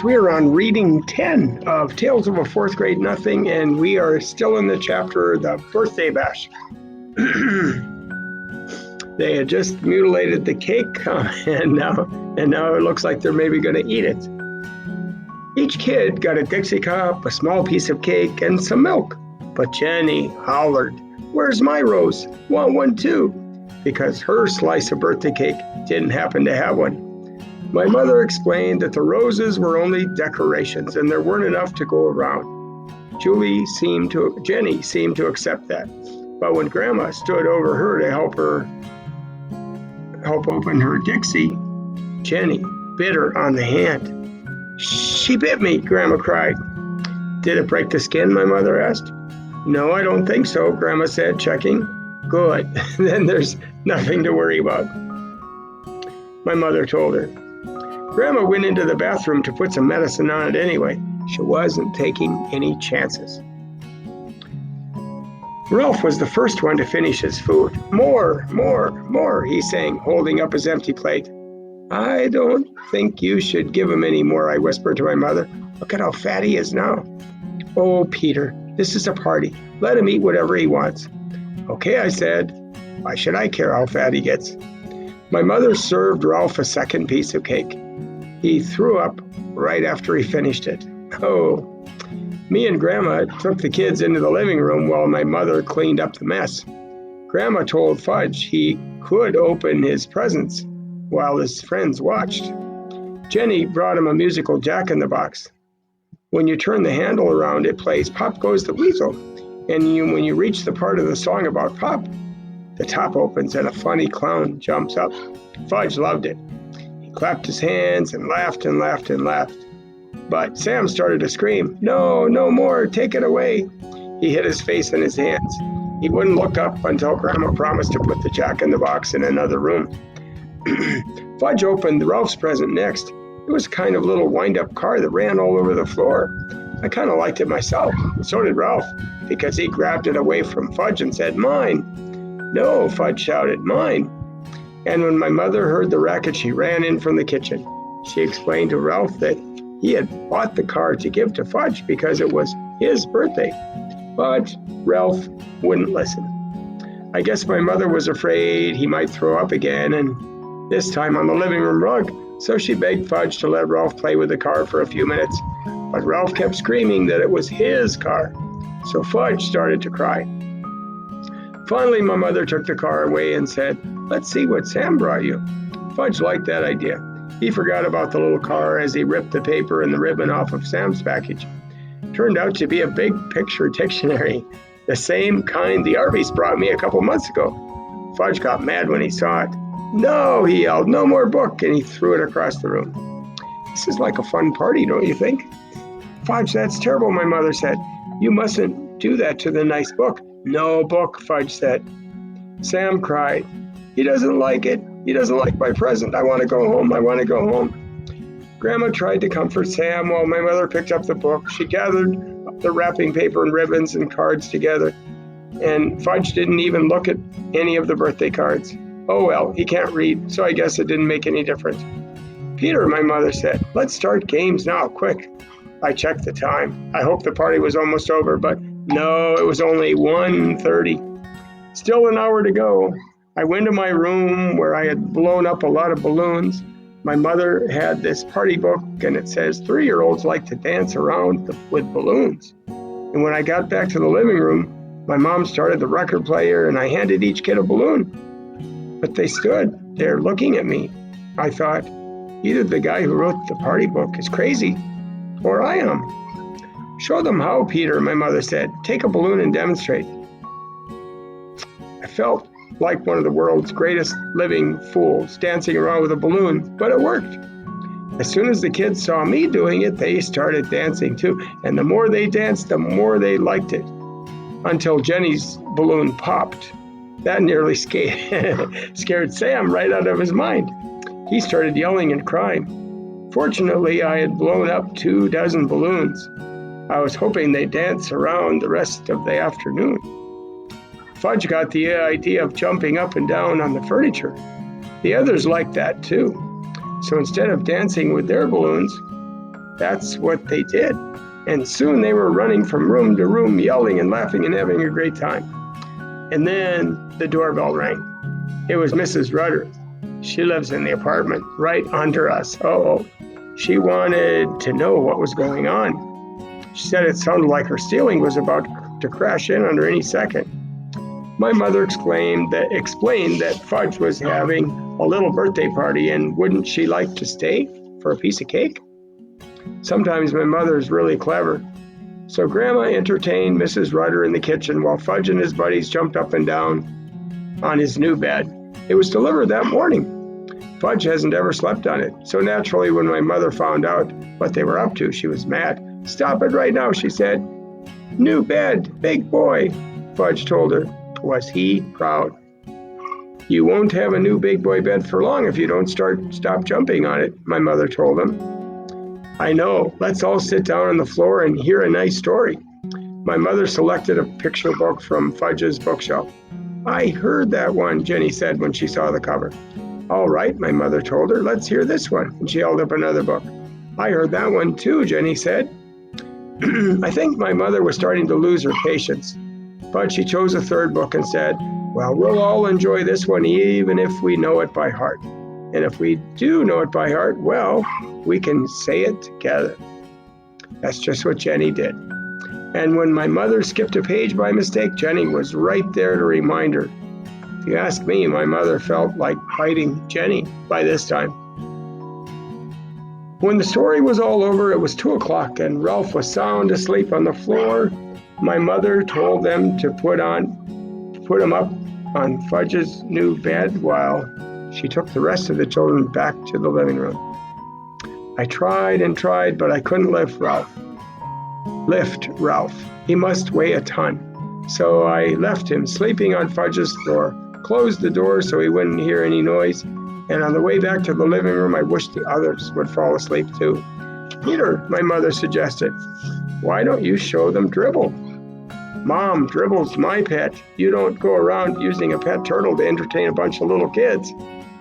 Kids, we are on reading 10 of Tales of a Fourth Grade Nothing, and we are still in the chapter, The Birthday Bash. They had just mutilated the cake, and now it looks like they're maybe going to eat it. Each kid got a Dixie cup, a small piece of cake, and some milk. But Jenny hollered, "Where's my rose? Want one too?" Because her slice of birthday cake didn't happen to have one. My mother explained that the roses were only decorations and there weren't enough to go around. Jenny seemed to accept that. But when Grandma stood over her to help open her Dixie, Jenny bit her on the hand. "She bit me," Grandma cried. "Did it break the skin?" my mother asked. "No, I don't think so," Grandma said, checking. "Good, then there's nothing to worry about," my mother told her. Grandma went into the bathroom to put some medicine on it anyway. She wasn't taking any chances. Ralph was the first one to finish his food. "More, more, more," he sang, holding up his empty plate. "I don't think you should give him any more," I whispered to my mother. "Look at how fat he is now." "Oh, Peter, this is a party. Let him eat whatever he wants." "Okay," I said. "Why should I care how fat he gets?" My mother served Ralph a second piece of cake. He threw up right after he finished it. Oh. Me and Grandma took the kids into the living room while my mother cleaned up the mess. Grandma told Fudge he could open his presents while his friends watched. Jenny brought him a musical Jack-in-the-Box. When you turn the handle around, it plays "Pop Goes the Weasel." And when you reach the part of the song about Pop, the top opens and a funny clown jumps up. Fudge loved it. He clapped his hands and laughed and laughed and laughed. But Sam started to scream, "No, no more, take it away." He hid his face in his hands. He wouldn't look up until Grandma promised to put the Jack-in-the-Box in another room. Fudge opened Ralph's present next. It was a kind of little wind-up car that ran all over the floor. I kind of liked it myself. So did Ralph, because he grabbed it away from Fudge and said, "Mine." "No," Fudge shouted, "mine." And when my mother heard the racket, she ran in from the kitchen. She explained to Ralph that he had bought the car to give to Fudge because it was his birthday. But Ralph wouldn't listen. I guess my mother was afraid he might throw up again, and this time on the living room rug. So she begged Fudge to let Ralph play with the car for a few minutes. But Ralph kept screaming that it was his car. So Fudge started to cry. Finally, my mother took the car away and said, "Let's see what Sam brought you." Fudge liked that idea. He forgot about the little car as he ripped the paper and the ribbon off of Sam's package. Turned out to be a big picture dictionary, the same kind the Arby's brought me a couple months ago. Fudge got mad when he saw it. "No," he yelled, "no more book," and he threw it across the room. "This is like a fun party, don't you think?" "Fudge, that's terrible," my mother said. "You mustn't do that to the nice book." "No book," Fudge said. Sam cried. "He doesn't like it. He doesn't like my present. I want to go home. I want to go home." Grandma tried to comfort Sam while my mother picked up the book. She gathered the wrapping paper and ribbons and cards together. And Fudge didn't even look at any of the birthday cards. "Oh well, he can't read, so I guess it didn't make any difference." "Peter," my mother said, "let's start games now, quick." I checked the time. I hoped the party was almost over, but no, it was only 1:30. Still an hour to go. I went to my room where I had blown up a lot of balloons. My mother had this party book, and it says 3-year-olds like to dance around with balloons. And when I got back to the living room, my mom started the record player, and I handed each kid a balloon. But they stood there looking at me. I thought, either the guy who wrote the party book is crazy, or I am. "Show them how, Peter," my mother said. "Take a balloon and demonstrate." I felt like one of the world's greatest living fools, dancing around with a balloon, but it worked. As soon as the kids saw me doing it, they started dancing too, and the more they danced, the more they liked it, until Jenny's balloon popped. That nearly scared Sam right out of his mind. He started yelling and crying. Fortunately, I had blown up 24 balloons. I was hoping they'd dance around the rest of the afternoon. Fudge got the idea of jumping up and down on the furniture. The others liked that too. So instead of dancing with their balloons, That's what they did. And soon they were running from room to room, yelling and laughing and having a great time. And then the doorbell rang. It was Mrs. Rudder. She lives in the apartment right under us. Oh, she wanted to know what was going on. She said it sounded like her ceiling was about to crash in under any second. My mother explained that Fudge was having a little birthday party, and wouldn't she like to stay for a piece of cake? Sometimes my mother is really clever. So Grandma entertained Mrs. Rudder in the kitchen while Fudge and his buddies jumped up and down on his new bed. It was delivered that morning. Fudge hasn't ever slept on it, so naturally when my mother found out what they were up to, she was mad. "Stop it right now," she said. "New bed, big boy," Fudge told her. Was he proud? "You won't have a new big boy bed for long if you don't stop jumping on it," my mother told him. "I know. Let's all sit down on the floor and hear a nice story." My mother selected a picture book from Fudge's bookshelf. "I heard that one," Jenny said when she saw the cover. "All right," my mother told her. "Let's hear this one." And she held up another book. "I heard that one too," Jenny said. I think my mother was starting to lose her patience, but she chose a third book and said, "Well, we'll all enjoy this one even if we know it by heart. And if we do know it by heart, well, we can say it together." That's just what Jenny did. And when my mother skipped a page by mistake, Jenny was right there to remind her. If you ask me, my mother felt like biting Jenny by this time. When the story was all over, it was 2:00 and Ralph was sound asleep on the floor. My mother told them to put him up on Fudge's new bed while she took the rest of the children back to the living room. I tried and tried, but I couldn't lift Ralph. He must weigh a ton. So I left him sleeping on Fudge's floor, closed the door so he wouldn't hear any noise, and on the way back to the living room, I wished the others would fall asleep too. "Peter," my mother suggested, "why don't you show them Dribble?" "Mom, Dribble's my pet. You don't go around using a pet turtle to entertain a bunch of little kids."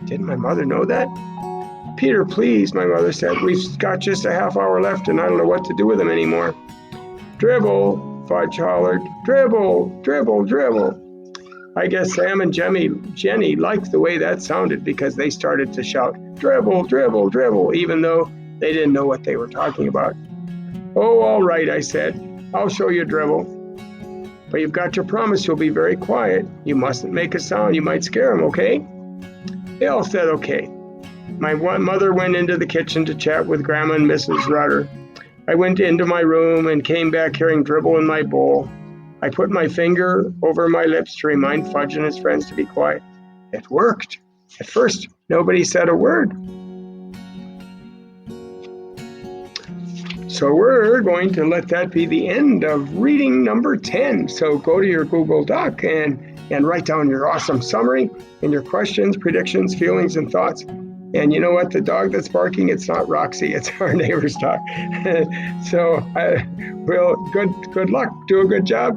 Didn't my mother know that? "Peter, please," my mother said. "We've got just a half hour left and I don't know what to do with him anymore." "Dribble," Fudge hollered. "Dribble, Dribble, Dribble." I guess Sam and Jenny liked the way that sounded because they started to shout, "Dribble, Dribble, Dribble," even though they didn't know what they were talking about. "Oh, all right," I said. "I'll show you Dribble. But you've got to promise you'll be very quiet. You mustn't make a sound. You might scare him, okay?" They all said okay. My mother went into the kitchen to chat with Grandma and Mrs. Rudder. I went into my room and came back carrying Dribble in my bowl. I put my finger over my lips to remind Fudge and his friends to be quiet. It worked. At first, nobody said a word. So we're going to let that be the end of reading number 10. So go to your Google Doc and write down your awesome summary and your questions, predictions, feelings, and thoughts. And you know what? The dog that's barking, it's not Roxy, it's our neighbor's dog. So, well, good luck. Do a good job.